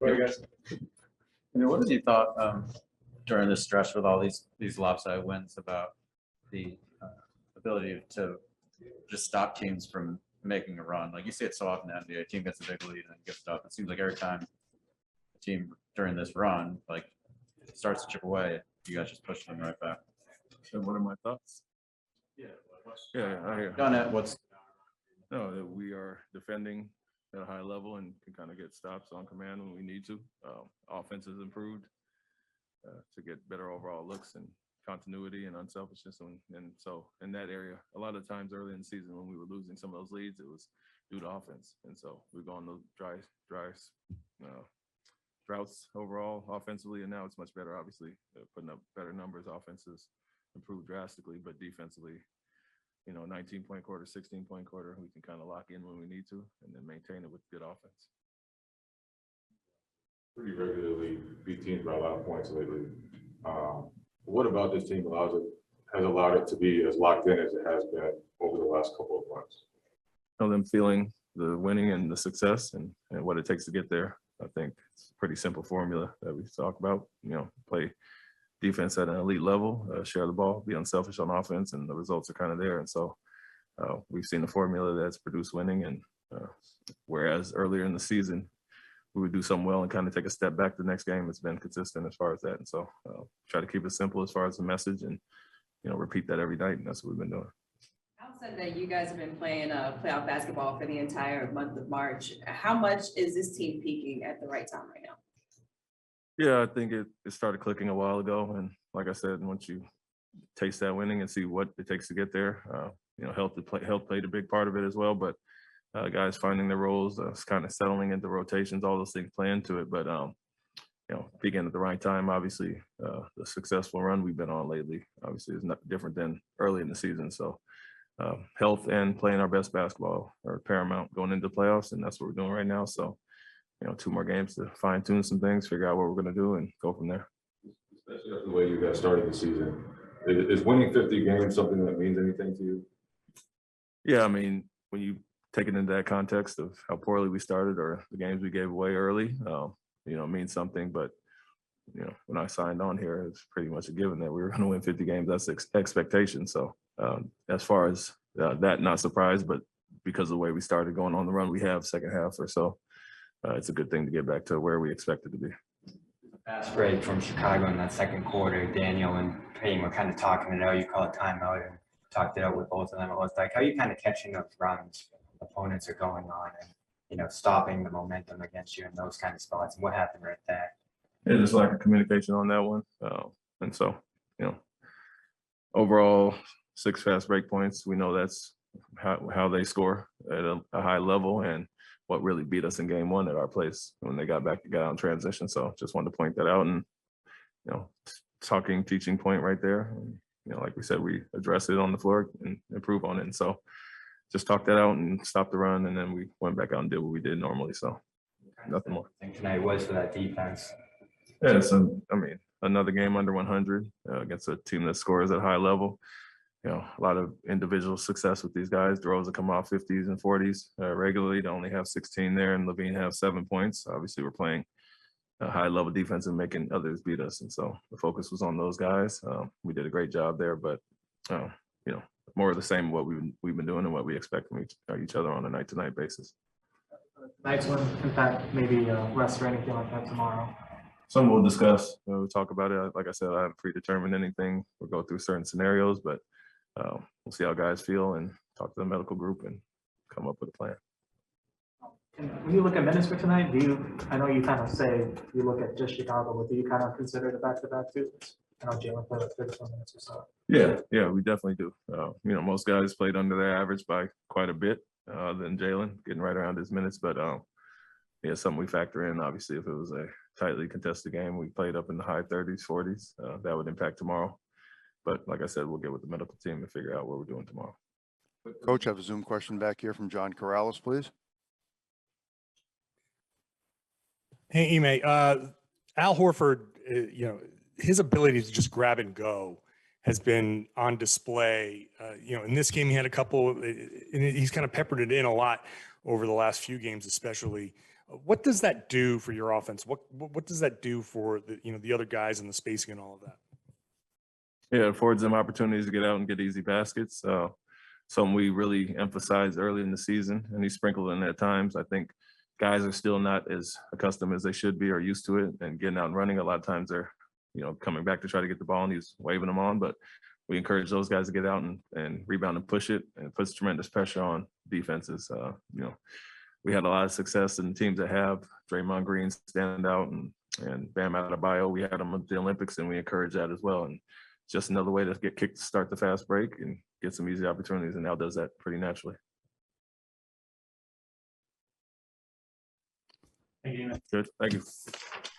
Sorry, guys. I mean, what have you thought during this stretch with all these lopsided wins about the ability to just stop teams from making a run? Like you see it so often in the NBA, a team gets a big lead and then gets stopped. It seems like every time a team during this run like starts to chip away, you guys just push them right back. So what are my thoughts? Yeah, I hear. Done it. What's That we are defending at a high level and can kind of get stops on command when we need to. Offense has improved to get better overall looks and continuity and unselfishness. And so in that area, a lot of times early in the season when we were losing some of those leads, it was due to offense. And so we've gone those droughts overall offensively, and now it's much better. Obviously, putting up better numbers. Offenses improved drastically, but defensively, 19-point quarter, 16-point quarter, we can kind of lock in when we need to and then maintain it with good offense. Pretty regularly beat teams by a lot of points lately. What about this team has allowed it to be as locked in as it has been over the last couple of months? Them feeling the winning and the success and what it takes to get there. I think it's a pretty simple formula that we talk about. Play defense at an elite level, share the ball, be unselfish on offense, and the results are kind of there. And so we've seen the formula that's produced winning. And whereas earlier in the season, we would do something well and kind of take a step back the next game, it's been consistent as far as that. And so try to keep it simple as far as the message and, repeat that every night. And that's what we've been doing. Outside that you guys have been playing playoff basketball for the entire month of March. How much is this team peaking at the right time right now? Yeah, I think it started clicking a while ago. And like I said, once you taste that winning and see what it takes to get there, health played a big part of it as well. But guys finding their roles, kind of settling into rotations, all those things play into it. But, peaking at the right time, obviously, the successful run we've been on lately, obviously, is not different than early in the season. So health and playing our best basketball are paramount going into playoffs. And that's what we're doing right now. So, 2 more games to fine tune some things, figure out what we're going to do and go from there. Especially after the way you guys started the season. Is winning 50 games something that means anything to you? Yeah, I mean, when you take it into that context of how poorly we started or the games we gave away early, it means something. But, when I signed on here, it's pretty much a given that we were going to win 50 games. That's the expectation. So as far as that, not surprised, but because of the way we started going on the run we have second half or so, it's a good thing to get back to where we expected to be. Fast break from Chicago in that second quarter, Daniel and Payne were kind of talking it out. You call it timeout and talked it out with both of them. It was like, how are you kind of catching those runs opponents are going on and, stopping the momentum against you in those kind of spots? And what happened right there? Yeah, just lack of communication on that one. And so, overall 6 fast break points. We know that's how they score at a high level and what really beat us in game 1 at our place when they got on transition. So just wanted to point that out and, teaching point right there. And, like we said, we address it on the floor and improve on it. And so just talk that out and stop the run. And then we went back out and did what we did normally. So nothing more. I think tonight was for that defense. Yeah, so, another game under 100 against a team that scores at a high level. A lot of individual success with these guys. DeRozan come off 50s and 40s regularly to only have 16 there, and Levine have 7 points. Obviously, we're playing a high-level defense and making others beat us, and so the focus was on those guys. We did a great job there, but more of the same what we've been doing and what we expect from each other on a night-to-night basis. Tonight's one, in fact, maybe rest or anything like that tomorrow. Some we'll discuss. We'll talk about it. Like I said, I haven't predetermined anything. We'll go through certain scenarios, but we'll see how guys feel and talk to the medical group and come up with a plan. And when you look at minutes for tonight, I know you kind of say you look at just Chicago, but do you kind of consider the back-to-back too? I know Jalen played like 34 minutes or so. Yeah, we definitely do. Most guys played under their average by quite a bit than Jalen, getting right around his minutes. But something we factor in. Obviously, if it was a tightly contested game, we played up in the high 30s, 40s. That would impact tomorrow. But like I said, we'll get with the medical team and figure out what we're doing tomorrow. Coach, I have a Zoom question back here from John Corrales, please. Hey, Ime, Al Horford, his ability to just grab and go has been on display. In this game, he had a couple, and he's kind of peppered it in a lot over the last few games, especially. What does that do for your offense? What does that do for the other guys and the spacing and all of that? Yeah, it affords them opportunities to get out and get easy baskets. Something we really emphasized early in the season, and he sprinkled in at times. I think guys are still not as accustomed as they should be or used to it, and getting out and running. A lot of times they're, coming back to try to get the ball, and he's waving them on. But we encourage those guys to get out and rebound and push it, and it puts tremendous pressure on defenses. We had a lot of success in teams that have Draymond Green stand out and Bam Adebayo. We had them at the Olympics, and we encourage that as well. And just another way to get kicked to start the fast break and get some easy opportunities, and Al does that pretty naturally. Thank you. Good, thank you.